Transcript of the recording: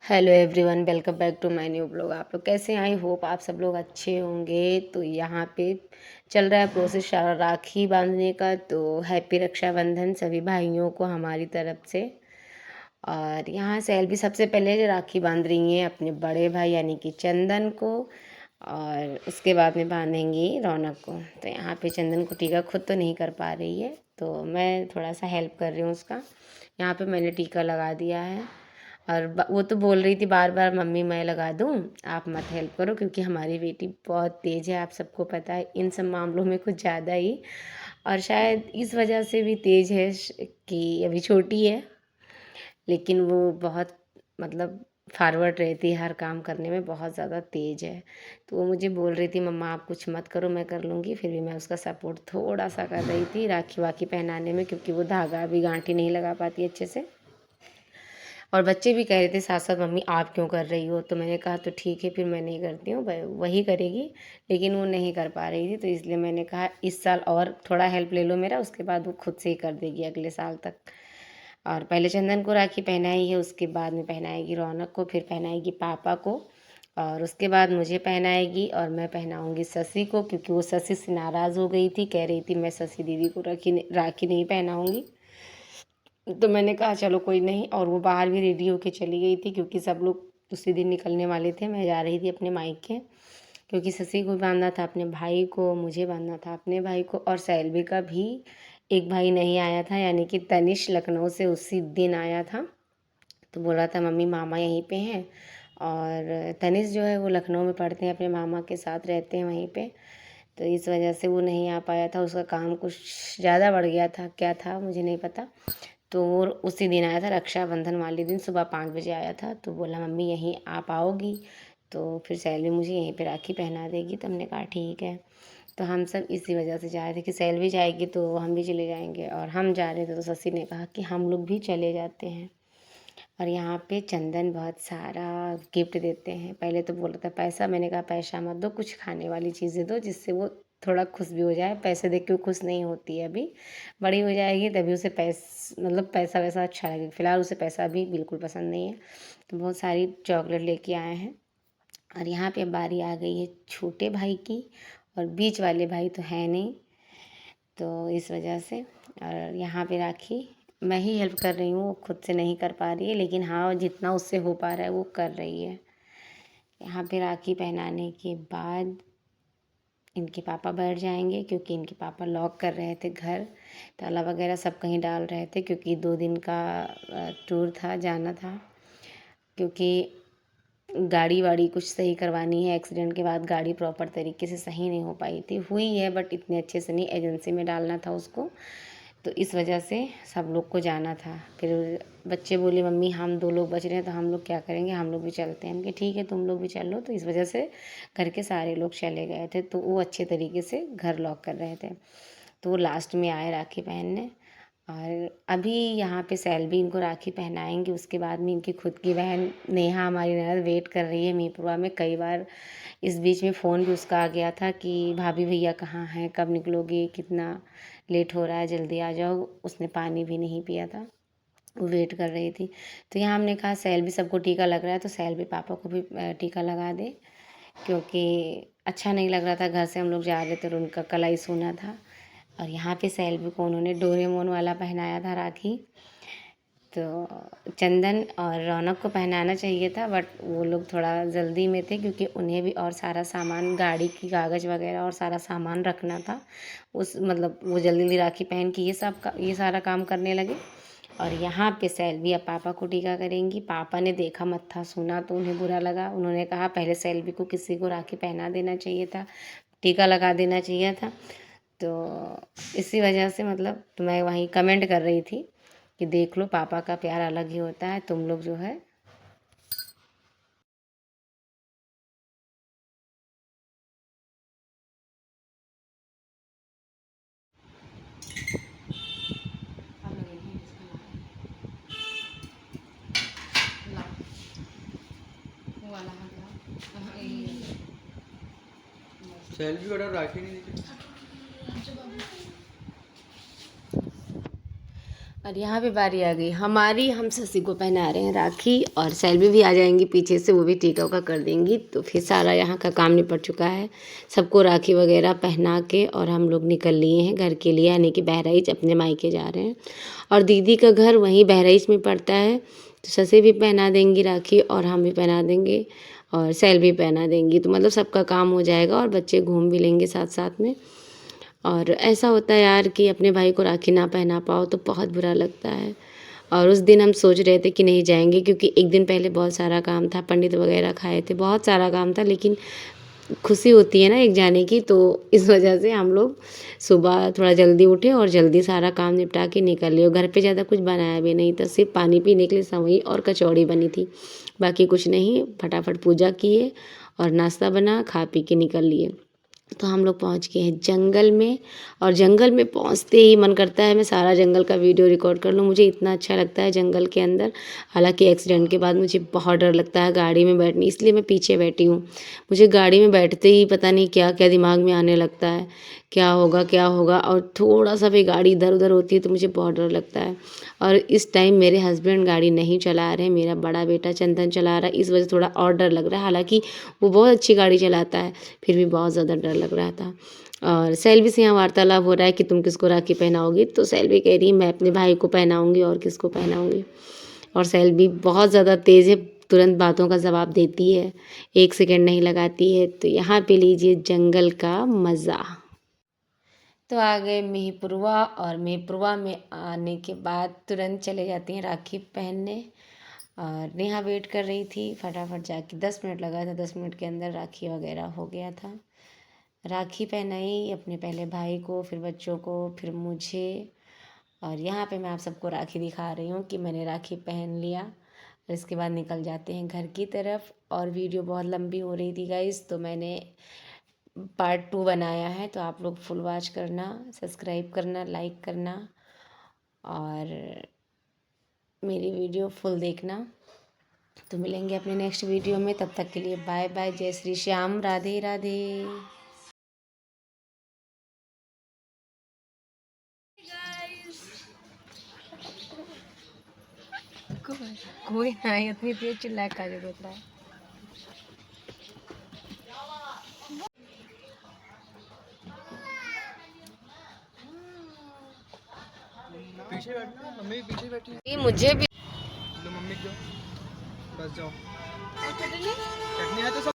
Hello everyone, welcome back to my new blog. आप लोग कैसे हैं? आई होप आप सब लोग अच्छे होंगे। तो यहाँ पे चल रहा है प्रोसेस राखी बांधने का। तो हैप्पी रक्षाबंधन सभी भाइयों को हमारी तरफ से। और यहाँ सैलवी सबसे पहले जो राखी बांध रही हैं अपने बड़े भाई यानी कि चंदन को, और उसके बाद में बांधेंगी रौनक को। तो यहाँ पे चंदन को टीका खुद तो नहीं कर पा रही है, तो मैं थोड़ा सा हेल्प कर रही हूँ उसका। यहाँ पे मैंने टीका लगा दिया है। और वो तो बोल रही थी बार बार, मम्मी मैं लगा दूँ, आप मत हेल्प करो, क्योंकि हमारी बेटी बहुत तेज़ है। आप सबको पता है इन सब मामलों में कुछ ज़्यादा ही। और शायद इस वजह से भी तेज़ है कि अभी छोटी है, लेकिन वो बहुत मतलब फॉरवर्ड रहती है, हर काम करने में बहुत ज़्यादा तेज़ है। तो वो मुझे बोल रही थी मम्मा आप कुछ मत करो, मैं कर लूँगी। फिर भी मैं उसका सपोर्ट थोड़ा सा कर रही थी राखी वाखी पहनाने में, क्योंकि वो धागा भी गांठी नहीं लगा पाती अच्छे से। और बच्चे भी कह रहे थे साथ साथ मम्मी आप क्यों कर रही हो। तो मैंने कहा तो ठीक है फिर मैं नहीं करती हूँ, वही करेगी। लेकिन वो नहीं कर पा रही थी, तो इसलिए मैंने कहा इस साल और थोड़ा हेल्प ले लो मेरा, उसके बाद वो खुद से ही कर देगी अगले साल तक। और पहले चंदन को राखी पहनाई है, उसके बाद में पहनाएगी रौनक को, फिर पहनाएगी पापा को, और उसके बाद मुझे पहनाएगी। और मैं पहनाऊँगी शशि को, क्योंकि वो शशि से नाराज़ हो गई थी, कह रही थी मैं शशि दीदी को राखी नहीं पहनाऊँगी। तो मैंने कहा चलो कोई नहीं। और वो बाहर भी रेडी होके चली गई थी, क्योंकि सब लोग उसी दिन निकलने वाले थे। मैं जा रही थी अपने मायके, क्योंकि शशि को बांधना था अपने भाई को, मुझे बांधना था अपने भाई को, और सैलवी का भी एक भाई नहीं आया था, यानी कि तनिष लखनऊ से उसी दिन आया था। तो बोला था मम्मी मामा यहीं पे हैं। और तनिष जो है वो लखनऊ में पढ़ते हैं, अपने मामा के साथ रहते हैं वहीं पे। तो इस वजह से वो नहीं आ पाया था, उसका काम कुछ ज़्यादा बढ़ गया था, क्या था मुझे नहीं पता। तो वो उसी दिन आया था, रक्षाबंधन वाले दिन सुबह 5 बजे आया था। तो बोला मम्मी यहीं आप आओगी तो फिर सैलवी मुझे यहीं पे राखी पहना देगी। तो हमने कहा ठीक है। तो हम सब इसी वजह से जा रहे थे कि सैलवी जाएगी तो हम भी चले जाएंगे, और हम जा रहे थे तो शशि ने कहा कि हम लोग भी चले जाते हैं। और यहाँ पे चंदन बहुत सारा गिफ्ट देते हैं। पहले तो बोला था पैसा, मैंने कहा पैसा मत दो, कुछ खाने वाली चीज़ें दो जिससे वो थोड़ा खुश भी हो जाए। पैसे देख के वो खुश नहीं होती है अभी, बड़ी हो जाएगी तभी उसे मतलब पैसा वैसा अच्छा लगेगा। फिलहाल उसे पैसा भी बिल्कुल पसंद नहीं है। तो बहुत सारी चॉकलेट लेके आए हैं। और यहाँ पे बारी आ गई है छोटे भाई की, और बीच वाले भाई तो है नहीं, तो इस वजह से। और यहाँ पे राखी मैं ही हेल्प कर रही हूँ, वो खुद से नहीं कर पा रही है, लेकिन हाँ जितना उससे हो पा रहा है वो कर रही है। यहाँ पे राखी पहनाने के बाद इनके पापा बैठ जाएंगे, क्योंकि इनके पापा लॉक कर रहे थे घर, ताला वगैरह सब कहीं डाल रहे थे, क्योंकि 2 दिन का टूर था, जाना था। क्योंकि गाड़ी वाड़ी कुछ सही करवानी है, एक्सीडेंट के बाद गाड़ी प्रॉपर तरीके से सही नहीं हो पाई थी, हुई है बट इतने अच्छे से नहीं, एजेंसी में डालना था उसको। तो इस वजह से सब लोग को जाना था। फिर बच्चे बोले मम्मी हम 2 लोग बच रहे हैं तो हम लोग क्या करेंगे, हम लोग भी चलते हैं। हम कि ठीक है तुम लोग भी चलो। तो इस वजह से घर के सारे लोग चले गए थे, तो वो अच्छे तरीके से घर लॉक कर रहे थे। तो वो लास्ट में आए राखी पहनने। और अभी यहाँ पे सैलवी इनको राखी पहनाएंगी, उसके बाद में इनकी खुद की बहन नेहा हमारी ननद वेट कर रही है मीरपुरा में। कई बार इस बीच में फ़ोन भी उसका आ गया था कि भाभी भैया कहाँ हैं, कब निकलोगे, कितना लेट हो रहा है, जल्दी आ जाओ। उसने पानी भी नहीं पिया था, वो वेट कर रही थी। तो यहाँ हमने कहा सैलवी सबको टीका लग रहा है तो सैलवी पापा को भी टीका लगा दे, क्योंकि अच्छा नहीं लग रहा था, घर से हम लोग जा रहे थे और उनका कलाई सूना था। और यहाँ पे सैलवी को उन्होंने डोरेमोन वाला पहनाया था राखी। तो चंदन और रौनक को पहनाना चाहिए था, बट वो लोग थोड़ा जल्दी में थे, क्योंकि उन्हें भी और सारा सामान, गाड़ी की कागज़ वगैरह और सारा सामान रखना था। उस मतलब वो जल्दी जल्दी राखी पहन के ये सारा काम करने लगे। और यहाँ पे सैलवी अब पापा को टीका करेंगी। पापा ने देखा मत्था सुना तो उन्हें बुरा लगा, उन्होंने कहा पहले सैलवी को किसी को राखी पहना देना चाहिए था, टीका लगा देना चाहिए था। तो इसी वजह से मतलब तो मैं वहीं कमेंट कर रही थी कि देख लो पापा का प्यार अलग ही होता है, तुम लोग जो है। सेल्फी ऑर्डर राखी नहीं दी। और यहाँ पे बारी आ गई हमारी, हम ससी को पहना रहे हैं राखी और सेल्वी भी आ जाएंगी पीछे से, वो भी टीका उका कर देंगी। तो फिर सारा यहाँ का काम निपट चुका है, सबको राखी वगैरह पहना के और हम लोग निकल लिए हैं घर के लिए, यानी कि बहराइच अपने मायके जा रहे हैं। और दीदी का घर वहीं बहराइच में पड़ता है, तो ससी भी पहना देंगी राखी और हम भी पहना देंगे और सेल्वी पहना देंगी। तो मतलब सबका काम हो जाएगा और बच्चे घूम भी लेंगे साथ साथ में। और ऐसा होता है यार कि अपने भाई को राखी ना पहना पाओ तो बहुत बुरा लगता है। और उस दिन हम सोच रहे थे कि नहीं जाएंगे, क्योंकि एक दिन पहले बहुत सारा काम था, पंडित वगैरह खाए थे, बहुत सारा काम था, लेकिन खुशी होती है ना एक जाने की, तो इस वजह से हम लोग सुबह थोड़ा जल्दी उठे और जल्दी सारा काम निपटा के निकल लिए। घर पे ज़्यादा कुछ बनाया भी नहीं था, सिर्फ पानी पीने के लिए सेवई और कचौड़ी बनी थी, बाकी कुछ नहीं। फटाफट पूजा किए और नाश्ता बना, खा पी के निकल लिए। तो हम लोग पहुंच गए हैं जंगल में, और जंगल में पहुंचते ही मन करता है मैं सारा जंगल का वीडियो रिकॉर्ड कर लूँ, मुझे इतना अच्छा लगता है जंगल के अंदर। हालांकि एक्सीडेंट के बाद मुझे बहुत डर लगता है गाड़ी में बैठने, इसलिए मैं पीछे बैठी हूँ। मुझे गाड़ी में बैठते ही पता नहीं क्या क्या दिमाग में आने लगता है, क्या होगा क्या होगा, और थोड़ा सा भी गाड़ी इधर उधर होती है तो मुझे बहुत डर लगता है। और इस टाइम मेरे हस्बैंड गाड़ी नहीं चला रहे हैं, मेरा बड़ा बेटा चंदन चला रहा है, इस वजह से थोड़ा और डर लग रहा है। हालांकि वो बहुत अच्छी गाड़ी चलाता है, फिर भी बहुत ज़्यादा डर लग रहा था। और सेल्वी से यहाँ वार्तालाप हो रहा है कि तुम किसको राखी पहनाओगी, तो सेल्वी कह रही मैं अपने भाई को पहनाऊँगी और किसको पहनाऊँगी। और सेल्वी बहुत ज़्यादा तेज़ है, तुरंत बातों का जवाब देती है, 1 सेकंड नहीं लगाती है। तो यहाँ पे लीजिए जंगल का मज़ा। तो आ गए मेहपुरवा, और मेहपुरवा में आने के बाद तुरंत चले जाती हैं राखी पहनने। और नेहा वेट कर रही थी, फटाफट जाके 10 मिनट लगा था, 10 मिनट के अंदर राखी वगैरह हो गया था। राखी पहनाई अपने पहले भाई को, फिर बच्चों को, फिर मुझे। और यहाँ पे मैं आप सबको राखी दिखा रही हूँ कि मैंने राखी पहन लिया। और इसके बाद निकल जाते हैं घर की तरफ। और वीडियो बहुत लंबी हो रही थी गाइस, तो मैंने पार्ट 2 बनाया है, तो आप लोग फुल वॉच करना, सब्सक्राइब करना, लाइक करना और मेरी वीडियो फुल देखना। तो मिलेंगे अपने नेक्स्ट वीडियो में, तब तक के लिए बाय बाय, जय श्री श्याम, राधे राधे। कोई ना, इतनी तेज चिल्ला का जरूरत है। पीछे बैठी, मम्मी पीछे बैठी, मुझे भी। मम्मी क्यों, बस जाओ, चटनी है तो